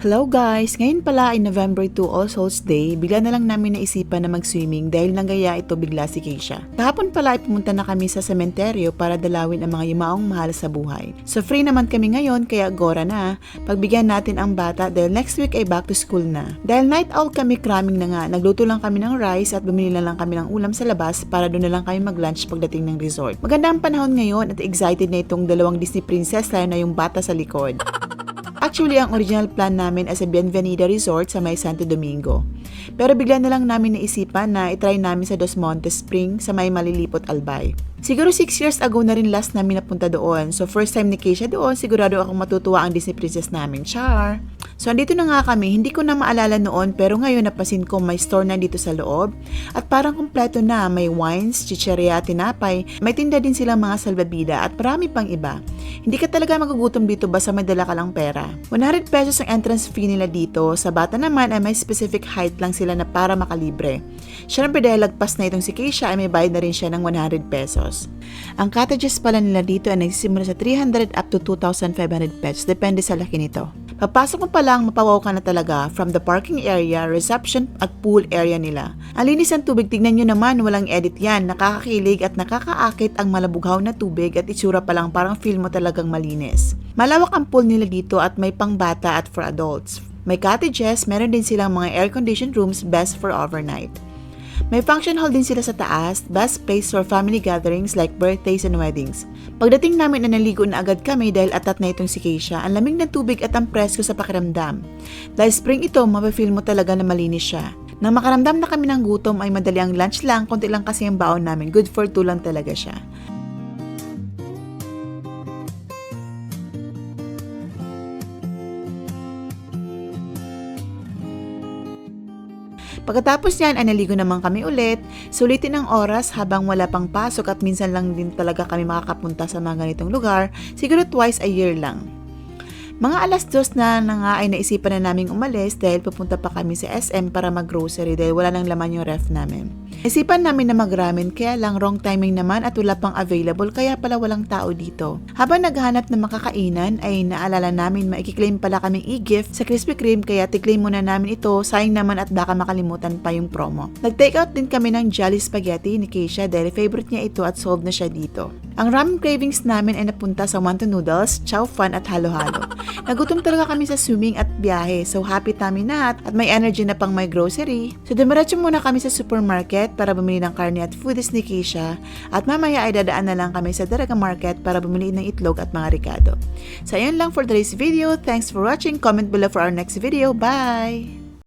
Hello guys! Ngayon pala ay November 2 All Souls Day, bigla na lang namin naisipan na mag-swimming dahil nanggaya ito bigla si Keisha. Kahapon pala ay pumunta na kami sa sementeryo para dalawin ang mga yumaong mahal sa buhay. So free naman kami ngayon kaya agora na, pagbigyan natin ang bata dahil next week ay back to school na. Dahil night out kami, cramming na nga, nagluto lang kami ng rice at bumili na lang kami ng ulam sa labas para doon na lang kami mag-lunch pagdating ng resort. Maganda ang panahon ngayon at excited na itong dalawang Disney princess lalo na yung bata sa likod. Actually, ang original plan namin ay sa Bienvenida Resort sa may Santo Domingo. Pero bigla na lang namin naisipan na itry namin sa Dos Montes Spring sa may Malilipot, Albay. Siguro 6 years ago na rin last namin napunta doon. So first time ni Keisha doon, sigurado akong matutuwa ang Disney Princess namin. Char! So andito na nga kami, hindi ko na maalala noon pero ngayon napansin ko may store na dito sa loob at parang kumpleto na, may wines, chicheria, tinapay, may tinda din silang mga salbabida at marami pang iba. Hindi ka talaga magugutom dito basta may dala ka lang pera. 100 pesos ang entrance fee nila dito, sa bata naman ay may specific height lang sila na para makalibre. Syempre dahil lagpas na itong si Keisha ay may bayad na rin siya ng 100 pesos. Ang cottages pala nila dito ay nagsisimula sa 300 up to 2,500 pesos, depende sa laki nito. Papasok mo pa lang, mapawaw ka na talaga from the parking area, reception at pool area nila. Ang linis ng tubig, tignan nyo naman, walang edit yan. Nakakakilig at nakakaakit ang malabughaw na tubig at itsura pa lang parang feel mo talagang malinis. Malawak ang pool nila dito at may pangbata at for adults. May cottages, meron din silang mga air-conditioned rooms best for overnight. May function hall din sila sa taas, best place for family gatherings like birthdays and weddings. Pagdating namin na naligo na agad kami dahil atat na itong si Keisha, ang lamig ng tubig at ang presko sa pakiramdam. Dahil spring ito, mapafeel mo talaga na malinis siya. Nang makaramdam na kami ng gutom ay madali ang lunch lang, konti lang kasi ang baon namin, good for 2 lang talaga siya. Pagkatapos niyan ay naligo naman kami ulit, sulitin ang oras habang wala pang pasok at minsan lang din talaga kami makakapunta sa mga ganitong lugar, siguro twice a year lang. Mga 2:00 na nga ay naisipan na naming umalis dahil pupunta pa kami sa SM para mag-grocery dahil wala nang laman yung ref namin. Isipan namin na mag-ramen kaya lang wrong timing naman at wala pang available kaya pala walang tao dito. Habang naghahanap ng makakainan ay naalala namin maikiklaim pala kaming e-gift sa Krispy Kreme kaya tiklaim muna namin ito, sayang naman at baka makalimutan pa yung promo. Nag-take out din kami ng Jolly Spaghetti ni Keisha dahil favorite niya ito at sold na siya dito. Ang ramen cravings namin ay napunta sa Wonton Noodles, Chow Fun at Halo-Halo. Nagutom talaga kami sa swimming at biyahe so happy kami na at may energy na pang may grocery. So dumiretso muna kami sa supermarket para bumili ng karne at foodies ni Keisha at mamaya ay dadaan na lang kami sa Daraga Market para bumili ng itlog at mga ricado. So ayun lang for today's video. Thanks for watching. Comment below for our next video. Bye!